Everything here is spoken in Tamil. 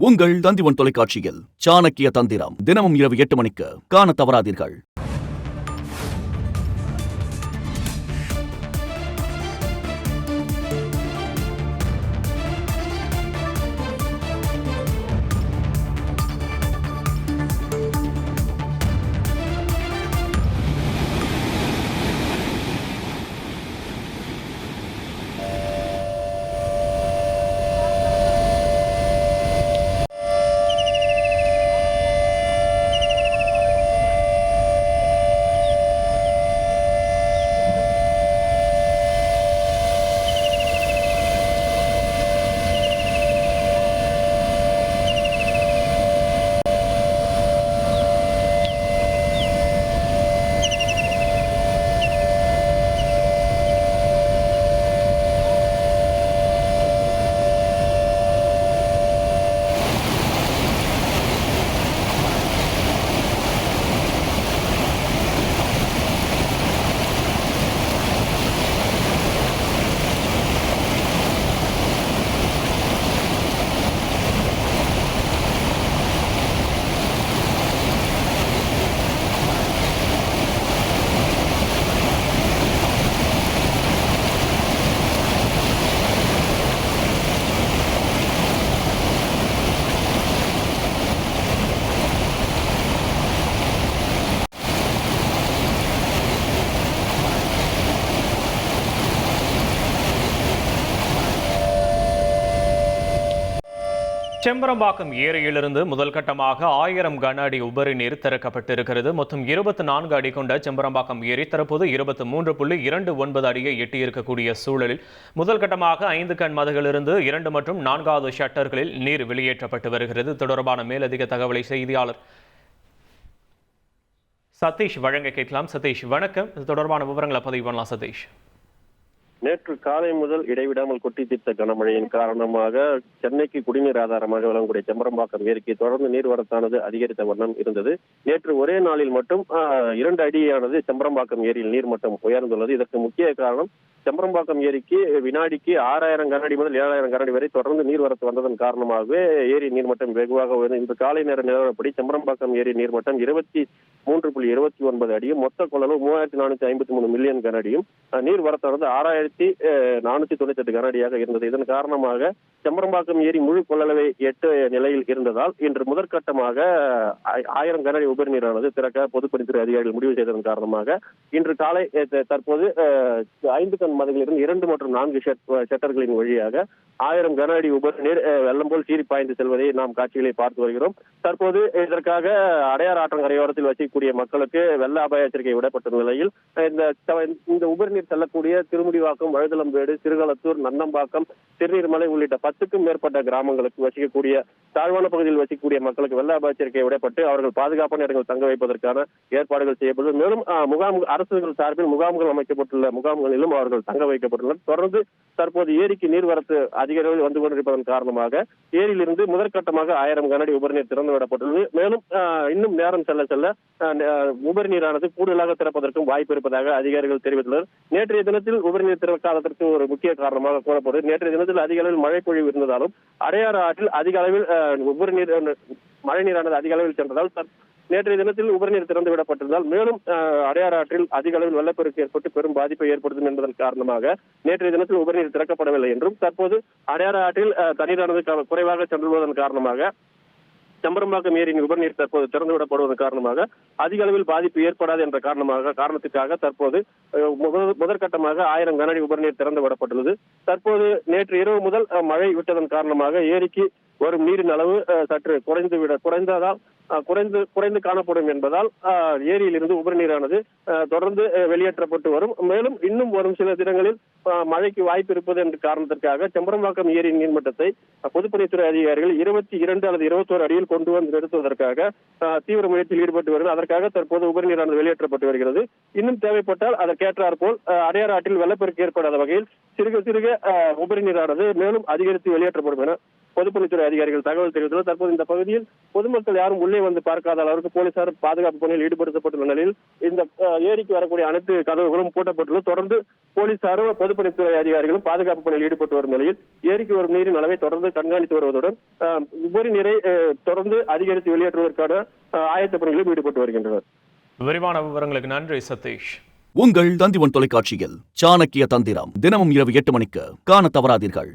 உங்கள் தந்திவன் தொலைக்காட்சியில் சாணக்கிய தந்திரம் தினமும் இரவு 8 மணிக்கு காண தவறாதீர்கள். செம்பரம்பாக்கம் ஏரியிலிருந்து முதல் கட்டமாக 1000 கன அடி உபரி நீர் திறக்கப்பட்டிருக்கிறது. மொத்தம் 24 அடி கொண்ட செம்பரம்பாக்கம் ஏரி தற்போது 23.29 அடியை எட்டியிருக்கக்கூடிய சூழலில் முதல் கட்டமாக 5 கண் மதகிலிருந்து 2 மற்றும் 4வது ஷட்டர்களில் நீர் வெளியேற்றப்பட்டு வருகிறது. தொடர்பான மேலதிக தகவலை செய்தியாளர் சதீஷ் வழங்க கேட்கலாம். சதீஷ் வணக்கம். இது தொடர்பான விவரங்களை பதிவு பண்ணலாம். சதீஷ், நேற்று காலை முதல் இடைவிடாமல் கொட்டி தீர்த்த கனமழையின் காரணமாக சென்னைக்கு குடிநீர் ஆதாரமாக விளங்கக்கூடிய செம்பரம்பாக்கம் ஏரிக்கு தொடர்ந்து நீர்வரத்தானது அதிகரித்த வண்ணம் இருந்தது. நேற்று ஒரே நாளில் மட்டும் 2 அடியானது செம்பரம்பாக்கம் ஏரியில் நீர்மட்டம் உயர்ந்துள்ளது. இதற்கு முக்கிய காரணம் செம்பரம்பாக்கம் ஏரிக்கு வினாடிக்கு 6000 கனஅடி முதல் 7000 கனஅடி வரை தொடர்ந்து நீர்வரத்து வந்ததன் காரணமாகவே ஏரி நீர்மட்டம் வெகுவாக உயர்ந்து இன்று காலை நேர நிலவரப்படி செம்பரம்பாக்கம் ஏரி நீர்மட்டம் 23.29 அடியும் மொத்த கொள்ளளவு 3453 மில்லியன் கனஅடியும் நீர்வரத்தானது 6498 கனஅடியாக இருந்தது. இதன் காரணமாக செம்பரம்பாக்கம் ஏரி முழு கொள்ளளவை 8 நிலையில் இருந்ததால் இன்று முதற்கட்டமாக 1000 கனஅடி உபரி நீரானது திறக்க பொதுப்பணித்துறை அதிகாரிகள் முடிவு செய்ததன் காரணமாக இன்று காலை தற்போது 5 கண் மதகிலிருந்து 2 மற்றும் 4 ஷட்டர்களின் வழியாக 1000 கன அடி உபரி நீர் வெள்ளம் போல் சீறி பாய்ந்து செல்வதை நாம் காட்சிகளை பார்த்து வருகிறோம். தற்போது இதற்காக அடையார் ஆற்றங்கரையோரத்தில் வசிக்கக்கூடிய மக்களுக்கு வெள்ள அபாய எச்சரிக்கை விடப்பட்ட நிலையில் இந்த உபரி நீர் செல்லக்கூடிய திருமுடிவாக்கம், வழுதலம்பேடு, சிறுகளத்தூர், நன்னம்பாக்கம், திருநீர்மலை உள்ளிட்ட 10க்கும் மேற்பட்ட கிராமங்களுக்கு வசிக்கக்கூடிய தாழ்வான பகுதியில் வசிக்கக்கூடிய மக்களுக்கு வெள்ள அபாய எச்சரிக்கை விடப்பட்டு அவர்கள் பாதுகாப்பான இடங்கள் தங்க வைப்பதற்கான ஏற்பாடுகள் செய்யப்படும். மேலும் அரசுகள் சார்பில் முகாம்கள் அமைக்கப்பட்டுள்ள முகாம்களிலும் அவர்கள் தங்க வைக்கப்பட்டுள்ளனர். தொடர்ந்து தற்போது ஏரிக்கு நீர்வரத்து அதிக அளவில் வந்து கொண்டிருப்பதன் காரணமாக ஏரியிலிருந்து முதற்கட்டமாக 1000 கனஅடி உபரி நீர் திறந்து விடப்பட்டுள்ளது. மேலும் இன்னும் நேரம் செல்ல செல்ல உபரி நீரானது கூடுதலாக திறப்பதற்கும் வாய்ப்பு இருப்பதாக அதிகாரிகள் தெரிவித்துள்ளனர். நேற்றைய தினத்தில் உபரி நீர் திறக்காததற்கு ஒரு முக்கிய காரணமாக கூறப்படுவது நேற்றைய தினத்தில் அதிக அளவில் மழை பொழிவு இருந்ததாலும் அடையாறு ஆற்றில் அதிக அளவில் உபரி நீர் மழை நீரானது அதிக அளவில் சென்றதால் நேற்றைய தினத்தில் உபரிநீர் திறந்து விடப்பட்டிருந்தால் மேலும் அடையாறு ஆற்றில் அதிக அளவில் வெள்ளப்பெருக்கு ஏற்பட்டு பெரும் பாதிப்பை ஏற்படுத்தும் என்பதன் காரணமாக நேற்றைய தினத்தில் உபரிநீர் திறக்கப்படவில்லை என்றும் தற்போது அடையாறு ஆற்றில் தண்ணீரானது குறைவாக சென்றுள்ளதன் காரணமாக செம்பரம்பாக்கம் ஏரியின் உபரிநீர் தற்போது திறந்து விடப்படுவதன் காரணமாக அதிக அளவில் பாதிப்பு ஏற்படாது என்ற காரணத்துக்காக தற்போது முதற்கட்டமாக 1000 கனஅடி உபரிநீர் திறந்து விடப்பட்டுள்ளது. தற்போது நேற்று இரவு முதல் மழை விட்டதன் காரணமாக ஏரிக்கு வரும் நீரின் அளவு சற்று குறைந்து காணப்படும் என்பதால் ஏரியிலிருந்து உபரி நீரானது தொடர்ந்து வெளியேற்றப்பட்டு வரும். மேலும் இன்னும் வரும் சில தினங்களில் மழைக்கு வாய்ப்பு இருப்பது என்ற காரணத்திற்காக செம்பரம்பாக்கம் ஏரியின் நீர்மட்டத்தை பொதுப்பணித்துறை அதிகாரிகள் 22 அல்லது 21 அடியில் கொண்டு வந்து நிறுத்துவதற்காக தீவிர முயற்சியில் ஈடுபட்டு வருகிறது. அதற்காக தற்போது உபரி நீரானது வெளியேற்றப்பட்டு வருகிறது. இன்னும் தேவைப்பட்டால் அதற்கேற்றாற் போல் அடையாறு ஆற்றில் வெள்ளப்பெருக்கு ஏற்படாத வகையில் சிறுக உபரி நீரானது மேலும் அதிகரித்து வெளியேற்றப்படும் என பொதுப்பணித்துறை அதிகாரிகள் தகவல் தெரிவித்துள்ளனர். தற்போது இந்த பகுதியில் பொதுமக்கள் யாரும் உள்ளே வந்து பார்க்காத அளவிற்கு போலீசார் பாதுகாப்பு பணியில் ஈடுபடுத்தப்பட்டுள்ள நிலையில் இந்த ஏரிக்கு வரக்கூடிய அனைத்து கதவுகளும் பூட்டப்பட்டுள்ளது. தொடர்ந்து போலீசாரும் பொதுப்பணித்துறை அதிகாரிகளும் பாதுகாப்பு பணியில் ஈடுபட்டு வரும் நிலையில் ஏரிக்கு வரும் நீரின் அளவை தொடர்ந்து கண்காணித்து வருவதுடன் உபரி நீரை தொடர்ந்து அதிகரித்து வெளியேற்றுவதற்கான ஆயத்த பணிகளில் ஈடுபட்டு வருகின்றனர். விரிவான விவரங்களுக்கு நன்றி சதீஷ். உங்கள் தந்திவன் தொலைக்காட்சியில் சாணக்கிய தந்திரம் தினமும் இரவு 8 மணிக்கு காண தவறாதீர்கள்.